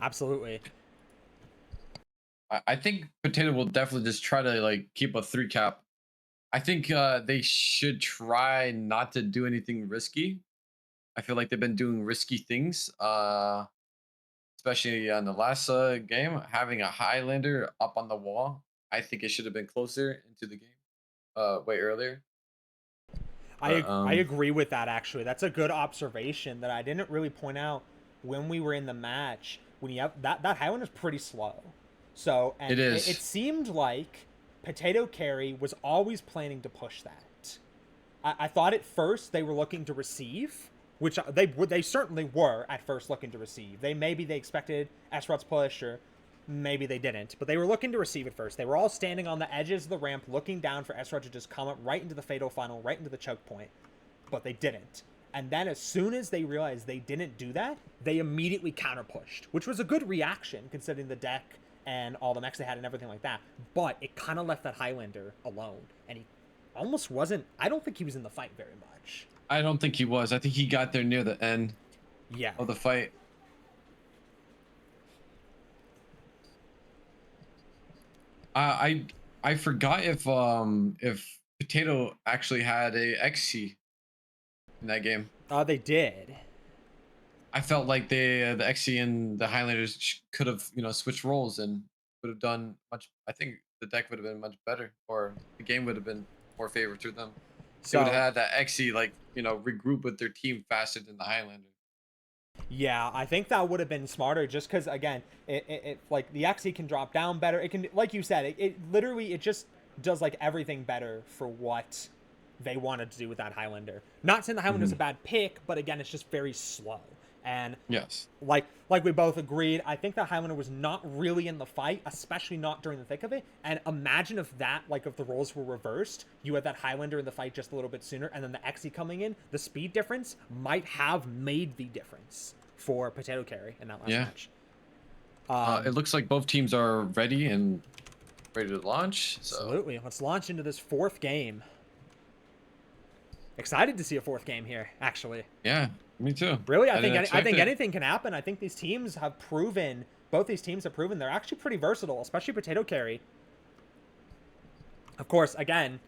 Absolutely. I think Potato will definitely just try to like keep a 3 cap. I think they should try not to do anything risky. I feel like they've been doing risky things, especially on the last game, having a Highlander up on the wall. I think it should have been closer into the game, way earlier. But I agree with that actually. That's a good observation that I didn't really point out when we were in the match. When you have that Highlander is pretty slow, so it and it is. seemed like Potato Carry was always planning to push that. I thought at first they were looking to receive, which they certainly were at first looking to receive. Maybe they expected Esrot's push or maybe they didn't, but they were looking to receive at first. They were all standing on the edges of the ramp looking down for Esrot to just come up right into the fatal funnel, right into the choke point, but they didn't. And then as soon as they realized they didn't do that, they immediately counter pushed, which was a good reaction considering the deck and all the mechs they had and everything like that. But it kind of left that Highlander alone, and he almost wasn't. I don't think he was in the fight very much. I don't think he was. I think he got there near the end Yeah. of the fight. I forgot if Potato actually had a XC in that game. They did. I felt like the XC and the Highlanders could have switched roles and would have done much. I think the deck would have been much better, or the game would have been more favor to them. They would have So had that XC like regroup with their team faster than the Highlander. yeah, I think that would have been smarter just because, again, it like the XE can drop down better. It can, like you said, it literally, it just does like everything better for what they wanted to do with that Highlander. Not saying the Highlander's a bad pick, but again, it's just very slow. And Yes. like we both agreed, I think that Highlander was not really in the fight, especially not during the thick of it. And imagine if that, like if the roles were reversed, you had that Highlander in the fight just a little bit sooner, and then the XE coming in, the speed difference might have made the difference for Potato Carry in that last match. It looks like both teams are ready and ready to launch. So. Absolutely. Let's launch into this fourth game. Excited to see a fourth game here, actually. Yeah, me too. Really, I think anything can happen. I think these teams have proven, both these teams have proven they're actually pretty versatile, especially Potato Carry. Of course, again,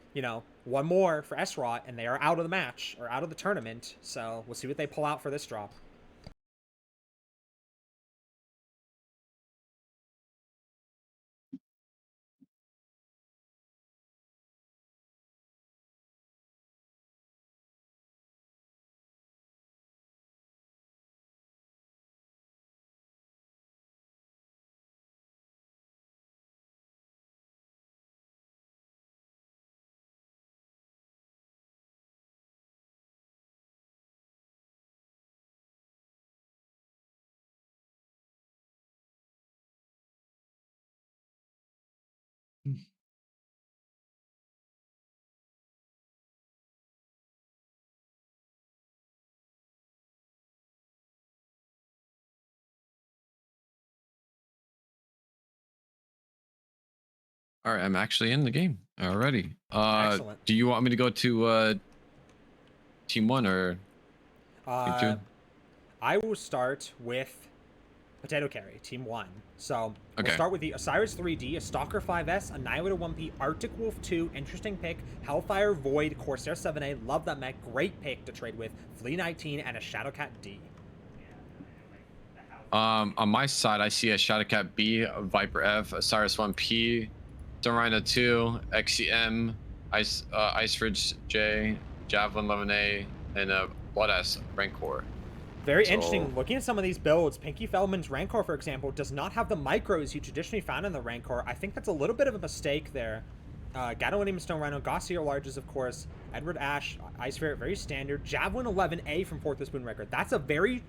one more for Esrot, and they are out of the match, or out of the tournament. So we'll see what they pull out for this drop. All right, I'm actually in the game already. Excellent. Do you want me to go to team one or team two? I will start with Potato Carry, Team 1. So we'll Okay. start with the Osiris 3D, a Stalker 5S, Annihilator 1P, Arctic Wolf 2, interesting pick, Hellfire Void, Corsair 7A, love that mech, great pick to trade with, Flea 19, and a Shadowcat D. On my side, I see a Shadowcat B, a Viper F, Osiris 1P, Dorina 2, XCM, Ice Ridge J, Javelin 11A, and a Blood-ass Rancor. Very So interesting. Looking at some of these builds, Pinky Feldman's Rancor, for example, does not have the micros you traditionally found in the Rancor. I think that's a little bit of a mistake there. Gadolinium Stone Rhino, Gaussier Larges, of course. Edward Ash, Ice Ferret, very standard. Javelin 11A from Fourth Spoon Record. That's a very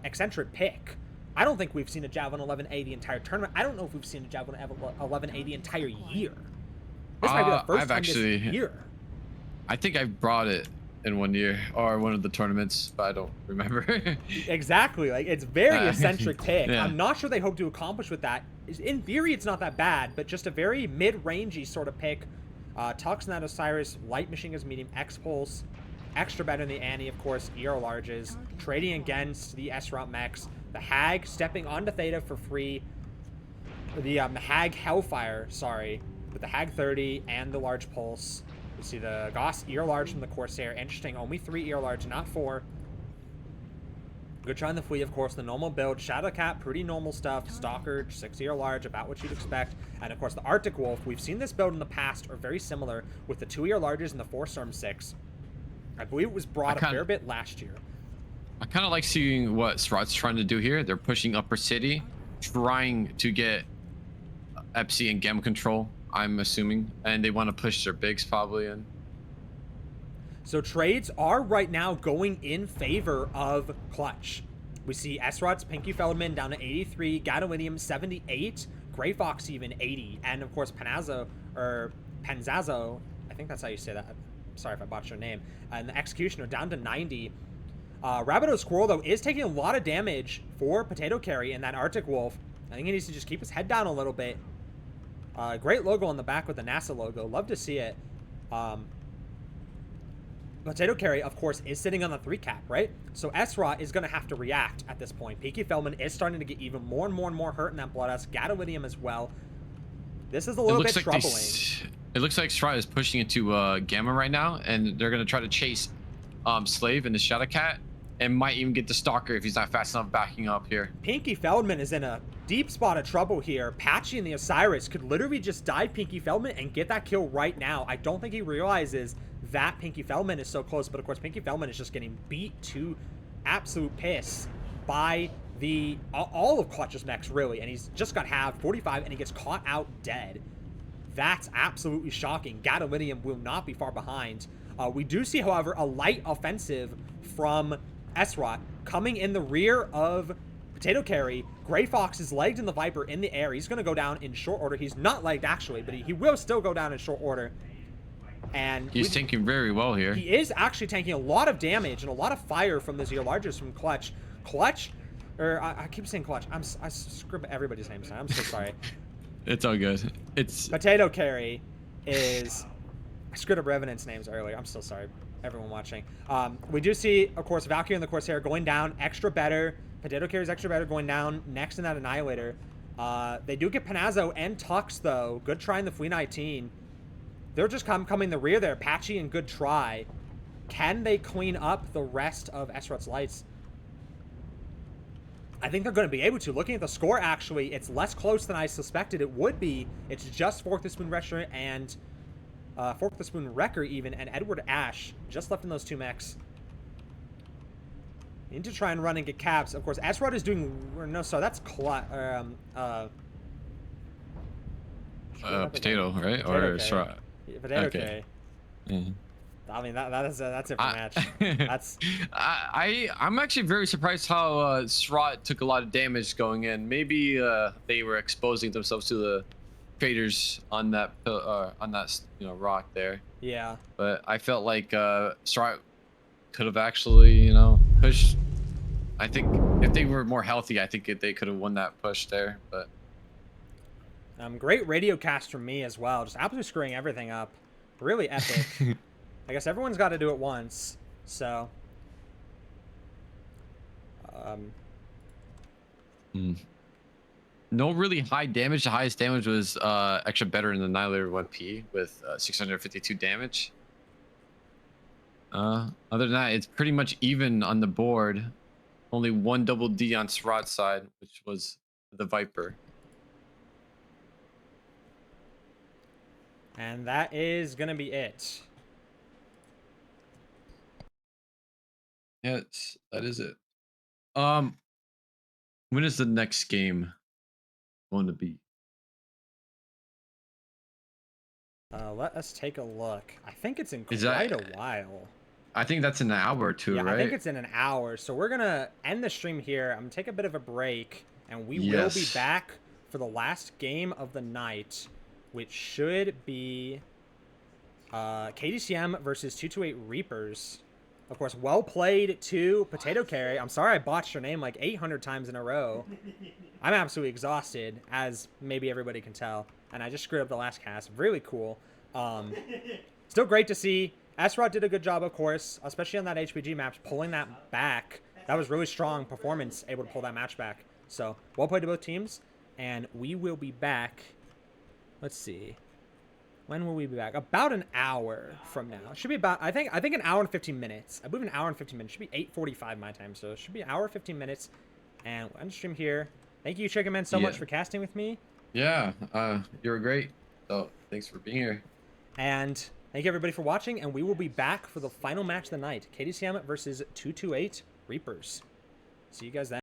eccentric pick. I don't think we've seen a Javelin 11A the entire tournament. I don't know if we've seen a Javelin 11A the entire year. This might be the first I've time this actually, year. I think I brought it in one year or one of the tournaments, but I don't remember. Exactly. Like, it's very uh, eccentric pick. yeah. I'm not sure they hope to accomplish with that. In theory, it's not that bad, but just a very mid-rangey sort of pick. Tux, Nat Osiris, Light Machine Guns Medium, X-Pulse, extra better than the Annie, of course, ER Larges, trading against the S-Route Mechs, the Hag stepping onto Theta for free, the Hag Hellfire, sorry, with the Hag 30 and the Large Pulse. We see the Goss ER Large from the Corsair. Interesting, only 3 ER Large, not 4. Good try on the Flea, of course, the normal build. Shadowcat, pretty normal stuff. Stalker, 6 ER Large, about what you'd expect. And, of course, the Arctic Wolf. We've seen this build in the past, or very similar, with the 2 ER Larges and the 4 Storm 6. I believe it was brought a fair bit last year. I kind of like seeing what Srot's trying to do here. They're pushing Upper City, trying to get Epsi and Gem control, I'm assuming. And they want to push their bigs probably in. So trades are right now going in favor of Clutch. We see Esrod's Pinky Feldman down to 83, Gadolinium 78, Gray Fox even 80, and of course Panazzo, or Penzazo, I think that's how you say that. Sorry if I botched your name. And the Executioner down to 90. Rabbito Squirrel, though, is taking a lot of damage for Potato Carry and that Arctic Wolf. I think he needs to just keep his head down a little bit. Great logo on the back with the NASA logo. Love to see it. Potato Carry, of course, is sitting on the 3 cap, right? So Esra is going to have to react at this point. Pinky Feldman is starting to get even more and more hurt in that Blood-ass. Gadolinium as well. This is a little bit troubling. It looks like Srot is pushing into Gamma right now, and they're going to try to chase Slave and the Shadowcat, and might even get the Stalker if he's not fast enough backing up here. Pinky Feldman is in a deep spot of trouble here. Patchy and the Osiris could literally just dive Pinky Feldman and get that kill right now. I don't think he realizes that Pinky Feldman is so close, but of course Pinky Feldman is just getting beat to absolute piss by the all of Clutch's mechs, really, and he's just got halved 45 and he gets caught out dead. That's absolutely shocking. Gadolinium will not be far behind. We do see, however, a light offensive from Esrot coming in the rear of Potato Carry. Gray Fox is legged in the Viper in the air. He's going to go down in short order. He's not legged, actually, but he will still go down in short order. And he's tanking very well here. He is actually tanking a lot of damage and a lot of fire from the Zero Largest from Clutch. Clutch, or I keep saying Clutch. I screw everybody's names now. I'm so sorry. It's all good. It's Potato Carry is... I screwed up Revenant's names earlier. I'm so sorry, everyone watching. We do see, of course, Valkyrie and the Corsair going down. Extra better. Potato Carry's extra better going down next in that Annihilator. They do get Panazzo and Tux, though. Good try in the Flea 19. They're just coming the rear there. Patchy and good try. Can they clean up the rest of Esrot's lights? I think they're going to be able to. Looking at the score, actually, it's less close than I suspected it would be. It's just Fork the Spoon Wrecker and... Fork the Spoon Wrecker, even, and Edward Ash. Just left in those 2 mechs. Need to try and run and get caps. Of course, Esrod is doing... No, sorry, that's... Potato, right? Or Srot? Potato Carry. Mm-hmm. I mean, that's it for the match. That's... I'm actually very surprised how Srot took a lot of damage going in. Maybe they were exposing themselves to the traders on that rock there. Yeah. But I felt like Srot could have actually pushed. I think if they were more healthy, I think they could have won that push there. But great radio cast from me as well. Just absolutely screwing everything up. Really epic. I guess everyone's got to do it once. So. No really high damage. The highest damage was extra better in the Annihilator 1P with 652 damage. Other than that, it's pretty much even on the board. Only one double D on Srot's side, which was the Viper. And that is going to be it. Yes, that is it. Um, when is the next game going to be? Let us take a look. I think it's in Is quite a that? while. I think that's an hour or two, Yeah, I think right? it's in an hour. So we're going to end the stream here. I'm going to take a bit of a break, and we will be Yes. back for the last game of the night, which should be KDCM versus 228 Reapers. Of course, well played to Potato Carry. I'm sorry I botched your name like 800 times in a row. I'm absolutely exhausted, as maybe everybody can tell. And I just screwed up the last cast. Really cool. Um, Still great to see. S-Rod did a good job, of course, especially on that HPG match, pulling that back. That was really strong performance, able to pull that match back. So, well played to both teams. And we will be back. Let's see. When will we be back? About an hour from now. It should be about, I think an hour and 15 minutes. I believe an hour and 15 minutes. It should be 8:45 my time. So it should be an hour and 15 minutes. And we'll end the stream here. Thank you, Chicken Man, so Yeah. much for casting with me. Yeah. You were great. So thanks for being here. And thank you, everybody, for watching. And we will be back for the final match of the night. KDCM versus 228 Reapers. See you guys then.